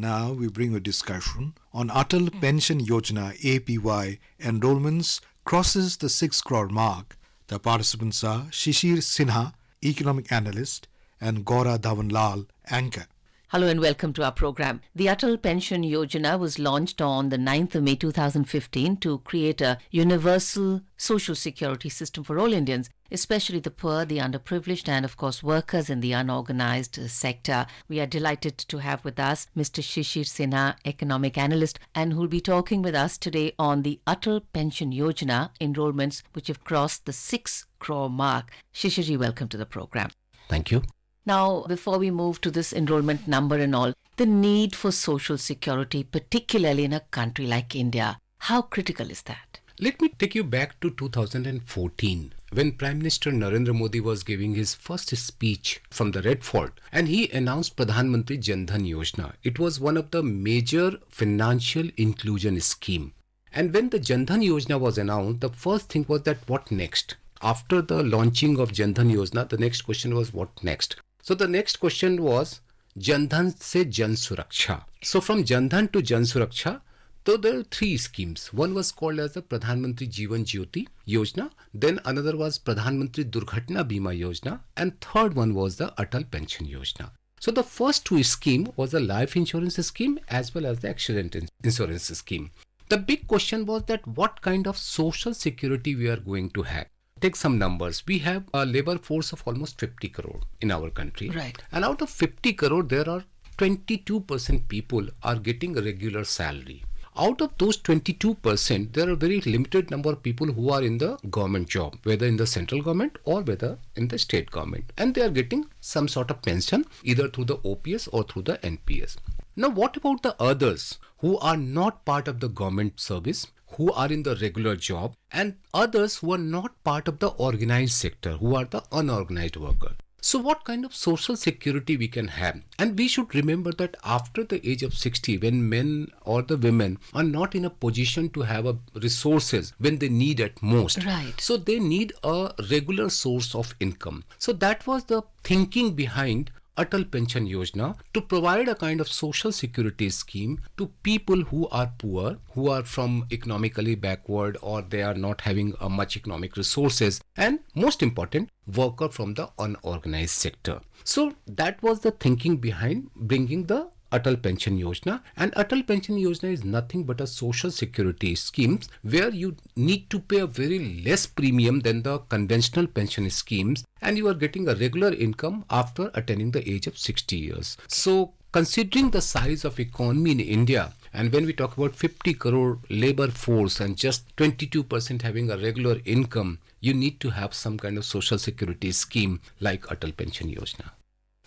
Now we bring a discussion on Atal Pension Yojana APY enrolments crosses the 6 crore mark. The participants are Shishir Sinha, economic analyst, and Gaura Dhawanlal, anchor. Hello and welcome to our program. The Atal Pension Yojana was launched on the 9th of May 2015 to create a universal social security system for all Indians, especially the poor, the underprivileged and of course workers in the unorganized sector. We are delighted to have with us Mr. Shishir Sinha, economic analyst, and who will be talking with us today on the Atal Pension Yojana enrolments which have crossed the 6 crore mark. Shishirji, welcome to the program. Thank you. Now, before we move to this enrollment number and all, the need for social security, particularly in a country like India, how critical is that? Let me take you back to 2014 when Prime Minister Narendra Modi was giving his first speech from the Red Fort and he announced Pradhan Mantri Jan Dhan Yojana. It was one of the major financial inclusion scheme. And when the Jan Dhan Yojana was announced, the first thing was that what next? After the launching of Jan Dhan Yojana, the next question was what next? So the next question was Jan Dhan se Jan Suraksha. So from Jan Dhan to Jan Suraksha, so there are 3 schemes. One was called as the Pradhan Mantri Jeevan Jyoti Yojana. Then another was Pradhan Mantri Durghatna Bima Yojana. And third one was the Atal Pension Yojana. So the first 2 schemes was the life insurance scheme as well as the accident insurance scheme. The big question was that what kind of social security we are going to have. Take some numbers. We have a labor force of almost 50 crore in our country. Right. And out of 50 crore, there are 22% people are getting a regular salary. Out of those 22%, there are very limited number of people who are in the government job, whether in the central government or whether in the state government. And they are getting some sort of pension either through the OPS or through the NPS. Now, what about the others who are not part of the government service, who are in the regular job, and others who are not part of the organized sector, who are the unorganized worker? So what kind of social security we can have? And we should remember that after the age of 60, when men or the women are not in a position to have resources when they need at most. Right. So they need a regular source of income. So that was the thinking behind Atal Pension Yojana, to provide a kind of social security scheme to people who are poor, who are from economically backward or they are not having much economic resources, and most important, worker from the unorganized sector. So that was the thinking behind bringing the Atal Pension Yojana. And Atal Pension Yojana is nothing but a social security scheme where you need to pay a very less premium than the conventional pension schemes, and you are getting a regular income after attaining the age of 60 years. So considering the size of economy in India, and when we talk about 50 crore labor force and just 22% having a regular income, you need to have some kind of social security scheme like Atal Pension Yojana.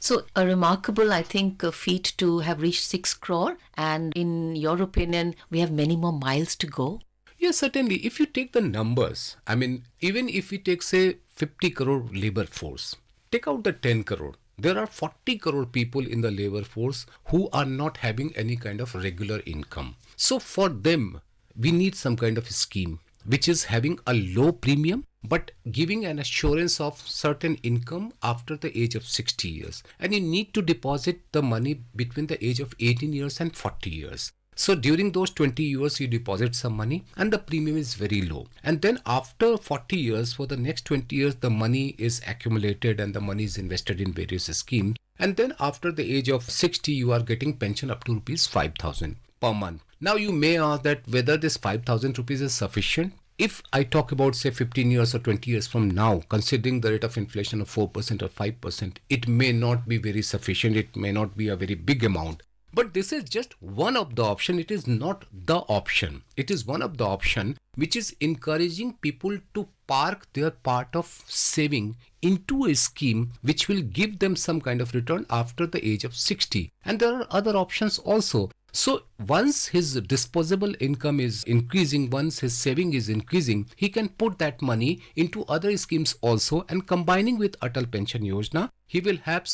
So a remarkable, I think, feat to have reached 6 crore. And in your opinion, we have many more miles to go? Yes, certainly. If you take the numbers, I mean, even if we take, say, 50 crore labor force, take out the 10 crore. There are 40 crore people in the labor force who are not having any kind of regular income. So for them, we need some kind of scheme which is having a low premium but giving an assurance of certain income after the age of 60 years. And you need to deposit the money between the age of 18 years and 40 years. So during those 20 years, you deposit some money and the premium is very low. And then after 40 years, for the next 20 years, the money is accumulated and the money is invested in various schemes. And then after the age of 60, you are getting pension up to rupees 5,000 per month. Now you may ask that whether this 5,000 rupees is sufficient. If I talk about, say, 15 years or 20 years from now, considering the rate of inflation of 4% or 5%, it may not be very sufficient. It may not be a very big amount. But this is just one of the option. It is not the option. It is one of the option which is encouraging people to park their part of saving into a scheme which will give them some kind of return after the age of 60. And there are other options also. So once his disposable income is increasing, once his saving is increasing, he can put that money into other schemes also, and combining with Atal Pension Yojana, he will have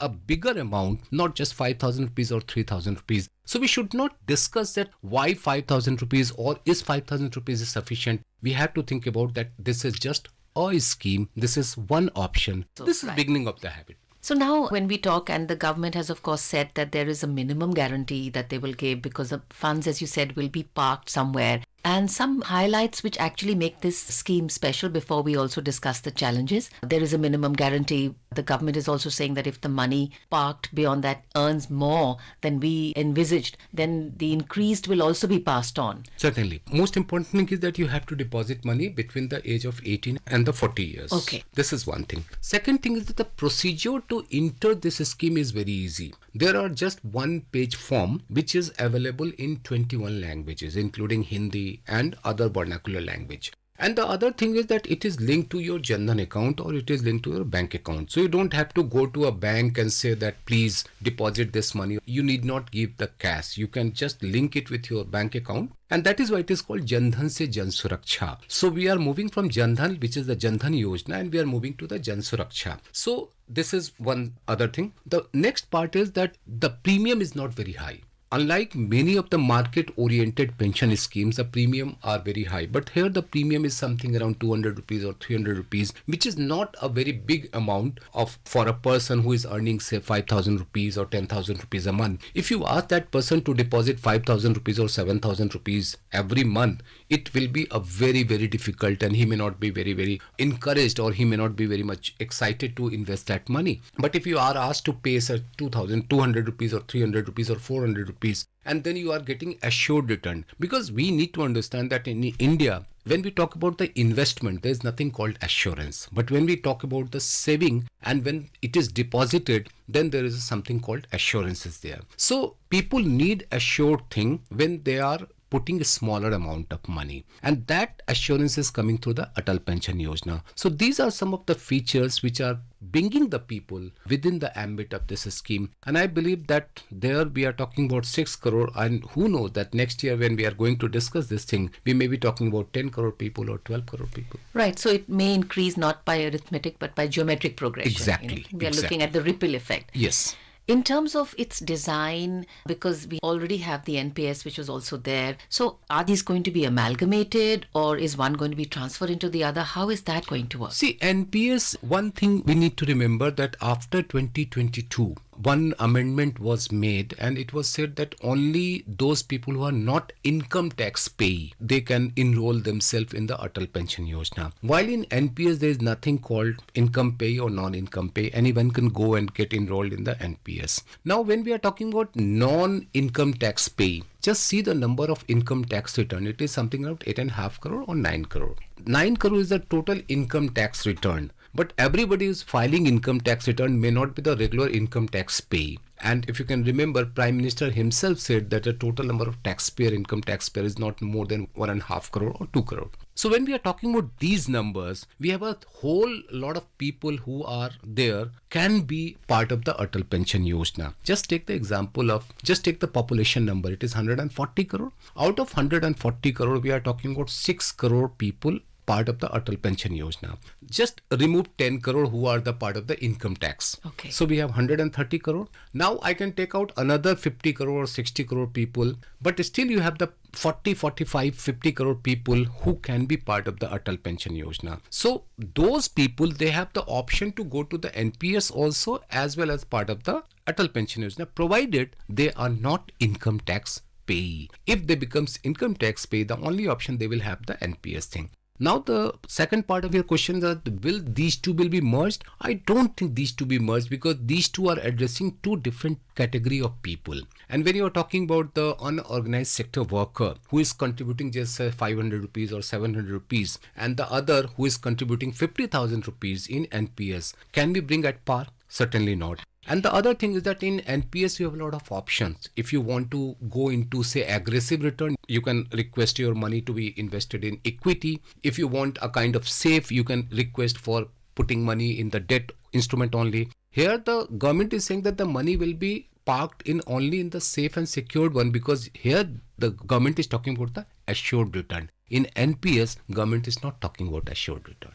a bigger amount, not just 5,000 rupees or 3,000 rupees. So we should not discuss that why 5,000 rupees or is 5,000 rupees sufficient. We have to think about that this is just a scheme. This is one option. So, this is beginning of the habit. So now when we talk, and the government has of course said that there is a minimum guarantee that they will give because the funds, as you said, will be parked somewhere. And some highlights which actually make this scheme special before we also discuss the challenges. There is a minimum guarantee. The government is also saying that if the money parked beyond that earns more than we envisaged, then the increased will also be passed on. Certainly. Most important thing is that you have to deposit money between the age of 18 and the 40 years. Okay. This is one thing. Second thing is that the procedure to enter this scheme is very easy. There are just one-page form which is available in 21 languages, including Hindi and other vernacular language. And the other thing is that it is linked to your Jan Dhan account or it is linked to your bank account. So you don't have to go to a bank and say that please deposit this money. You need not give the cash. You can just link it with your bank account. And that is why it is called Jan Dhan se Jan Suraksha. So we are moving from Jan Dhan, which is the Jan Dhan Yojana, and we are moving to the Jan Suraksha. So this is one other thing. The next part is that the premium is not very high. Unlike many of the market-oriented pension schemes, the premium are very high. But here the premium is something around 200 rupees or 300 rupees, which is not a very big amount for a person who is earning say 5,000 rupees or 10,000 rupees a month. If you ask that person to deposit 5,000 rupees or 7,000 rupees every month, it will be a very, very difficult, and he may not be very, very encouraged, or he may not be very much excited to invest that money. But if you are asked to pay say 2,200 rupees or 300 rupees or 400 rupees, and then you are getting assured return, because we need to understand that in India, when we talk about the investment, there is nothing called assurance. But when we talk about the saving and when it is deposited, then there is something called assurances there. So people need assured thing when they are putting a smaller amount of money, and that assurance is coming through the Atal Pension Yojana. So these are some of the features which are bringing the people within the ambit of this scheme, and I believe that there we are talking about 6 crore, and who knows that next year when we are going to discuss this thing, we may be talking about 10 crore people or 12 crore people. Right, so it may increase not by arithmetic but by geometric progression. Exactly. We are looking at the ripple effect. Yes. In terms of its design, because we already have the NPS which was also there, so are these going to be amalgamated or is one going to be transferred into the other? How is that going to work? See, NPS, one thing we need to remember that after 2022, one amendment was made, and it was said that only those people who are not income tax payee, they can enroll themselves in the Atal Pension Yojana. While in NPS there is nothing called income payee or non-income payee, anyone can go and get enrolled in the NPS. Now when we are talking about non-income tax payee, just see the number of income tax return. It is something around 8.5 crore or 9 crore. 9 crore is the total income tax return. But everybody who's filing income tax return may not be the regular income tax payee. And if you can remember, Prime Minister himself said that the total number of income taxpayer is not more than 1.5 crore or 2 crore. So when we are talking about these numbers, we have a whole lot of people who are there can be part of the Atal Pension Yojana. Just take the example of, just take the population number. It is 140 crore. Out of 140 crore, we are talking about 6 crore people part of the Atal Pension Yojana. Just remove 10 crore who are the part of the income tax. Okay. So we have 130 crore. Now I can take out another 50 crore or 60 crore people, but still you have the 40, 45, 50 crore people who can be part of the Atal Pension Yojana. So those people, they have the option to go to the NPS also as well as part of the Atal Pension Yojana, provided they are not income tax payee. If they becomes income tax payee, the only option they will have the NPS thing. Now the second part of your question is that will these two be merged? I don't think these two be merged, because these two are addressing two different category of people. And when you are talking about the unorganized sector worker who is contributing just 500 rupees or 700 rupees, and the other who is contributing 50,000 rupees in NPS, can we bring at par? Certainly not. And the other thing is that in NPS you have a lot of options. If you want to go into say aggressive return, you can request your money to be invested in equity. If you want a kind of safe, you can request for putting money in the debt instrument only. Here the government is saying that the money will be parked in only in the safe and secured one, because here the government is talking about the assured return. In NPS, government is not talking about assured return.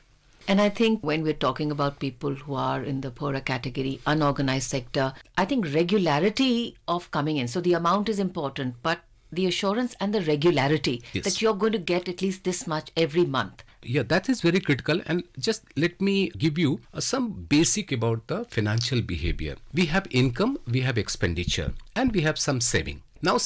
And I think when we're talking about people who are in the poorer category, unorganized sector, I think regularity of coming in. So the amount is important, but the assurance and the regularity that you're going to get at least this much every month. Yeah, that is very critical. And just let me give you some basic about the financial behavior. We have income, we have expenditure, and we have some saving. Now,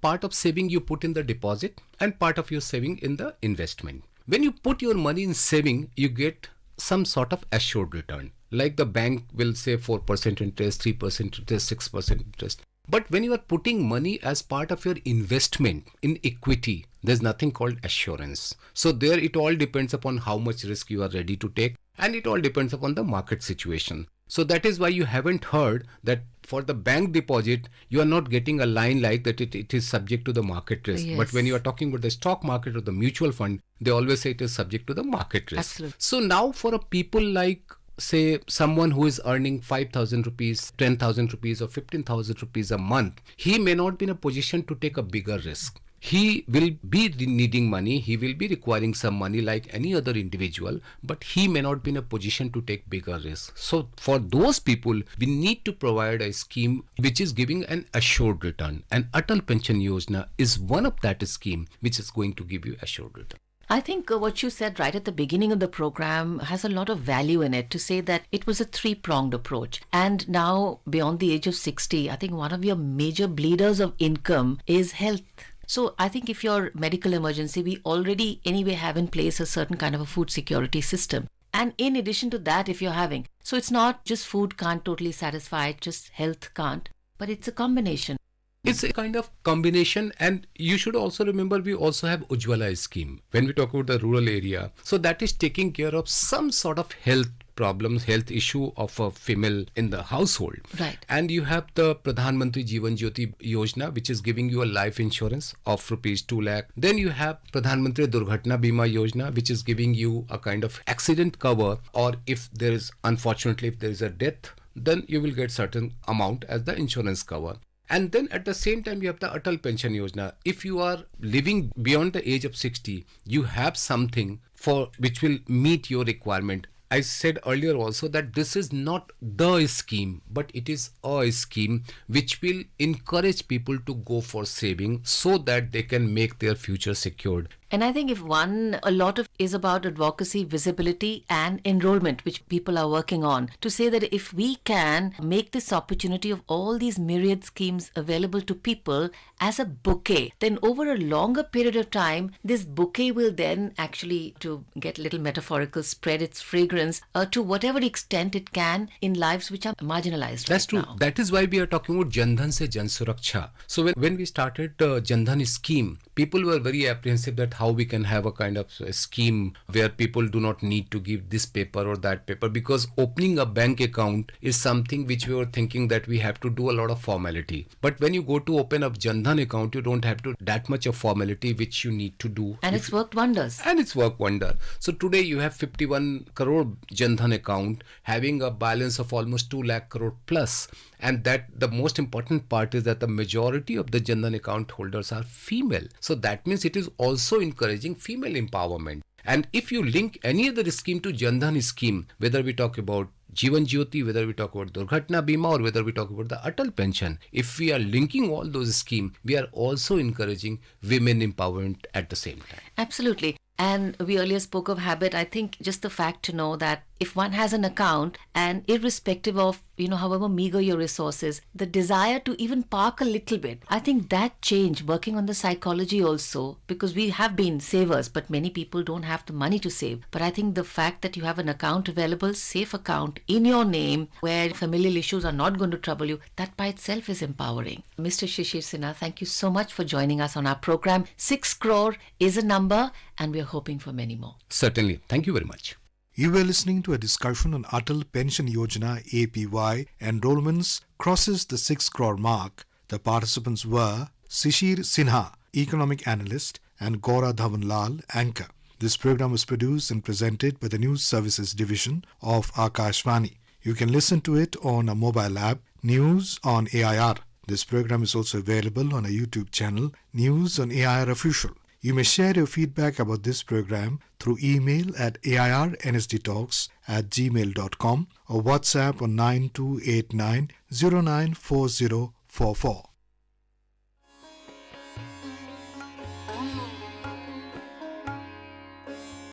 part of saving you put in the deposit and part of your saving in the investment. When you put your money in saving, you get some sort of assured return. Like the bank will say 4% interest, 3% interest, 6% interest. But when you are putting money as part of your investment in equity, there's nothing called assurance. So there it all depends upon how much risk you are ready to take, and it all depends upon the market situation. So that is why you haven't heard that for the bank deposit, you are not getting a line like that it is subject to the market risk. Yes. But when you are talking about the stock market or the mutual fund, they always say it is subject to the market risk. Absolutely. So now for a people like, say, someone who is earning 5,000 rupees, 10,000 rupees or 15,000 rupees a month, he may not be in a position to take a bigger risk. He will be needing money, he will be requiring some money like any other individual, but he may not be in a position to take bigger risks. So for those people, we need to provide a scheme which is giving an assured return. And Atal Pension Yojana is one of that scheme which is going to give you assured return. I think what you said right at the beginning of the program has a lot of value in it, to say that it was a three-pronged approach. And now, beyond the age of 60, I think one of your major bleeders of income is health. So I think if your medical emergency, we already anyway have in place a certain kind of a food security system. And in addition to that, if you're having, so it's not just food can't totally satisfy, just health can't, but it's a combination. It's a kind of combination, and you should also remember we also have Ujjwala scheme when we talk about the rural area. So that is taking care of some sort of health problems, health issue of a female in the household. Right. And you have the Pradhan Mantri Jeevan Jyoti Yojana, which is giving you a life insurance of rupees 2 lakh. Then you have Pradhan Mantri Durghatna Bima Yojana, which is giving you a kind of accident cover, or if there is, unfortunately, if there is a death, then you will get certain amount as the insurance cover. And then at the same time, you have the Atal Pension Yojana. If you are living beyond the age of 60, you have something for which will meet your requirement. I said earlier also that this is not the scheme, but it is a scheme which will encourage people to go for saving so that they can make their future secured. And I think a lot of is about advocacy, visibility and enrollment, which people are working on, to say that if we can make this opportunity of all these myriad schemes available to people as a bouquet, then over a longer period of time, this bouquet will then actually, to get a little metaphorical, spread its fragrance to whatever extent it can in lives which are marginalized. That's right true. now. That is why we are talking about Jan Dhan se Jan Suraksha. So when we started Jan Dhan scheme, people were very apprehensive that how we can have a kind of a scheme where people do not need to give this paper or that paper, because opening a bank account is something which we were thinking that we have to do a lot of formality. But when you go to open a Jan Dhan account, you don't have to that much of formality which you need to do. And it's worked wonders. And it's worked wonder. So today you have 51 crore Jan Dhan account having a balance of almost 2 lakh crore plus. And that the most important part is that the majority of the Jan Dhan account holders are female. So that means it is also encouraging female empowerment. And if you link any other scheme to Jan Dhan scheme, whether we talk about Jeevan Jyoti, whether we talk about Durghatna Bima, or whether we talk about the Atal Pension, if we are linking all those schemes, we are also encouraging women empowerment at the same time. Absolutely. And we earlier spoke of habit. I think just the fact to know that if one has an account, and irrespective of, however meager your resources, the desire to even park a little bit, I think that change, working on the psychology also, because we have been savers, but many people don't have the money to save. But I think the fact that you have an account available, safe account in your name, where familial issues are not going to trouble you, that by itself is empowering. Mr. Shishir Sinha, thank you so much for joining us on our program. 6 crore is a number, and we're hoping for many more. Certainly. Thank you very much. You were listening to a discussion on Atal Pension Yojana APY enrollments crosses the 6 crore mark. The participants were Shishir Sinha, Economic Analyst, and Gaura Dhawanlal, Anchor. This program was produced and presented by the News Services Division of Akashvani. You can listen to it on a mobile app, News on AIR. This program is also available on a YouTube channel, News on AIR Official. You may share your feedback about this program through email at airnsdtalks@gmail.com or WhatsApp on 9289 094044.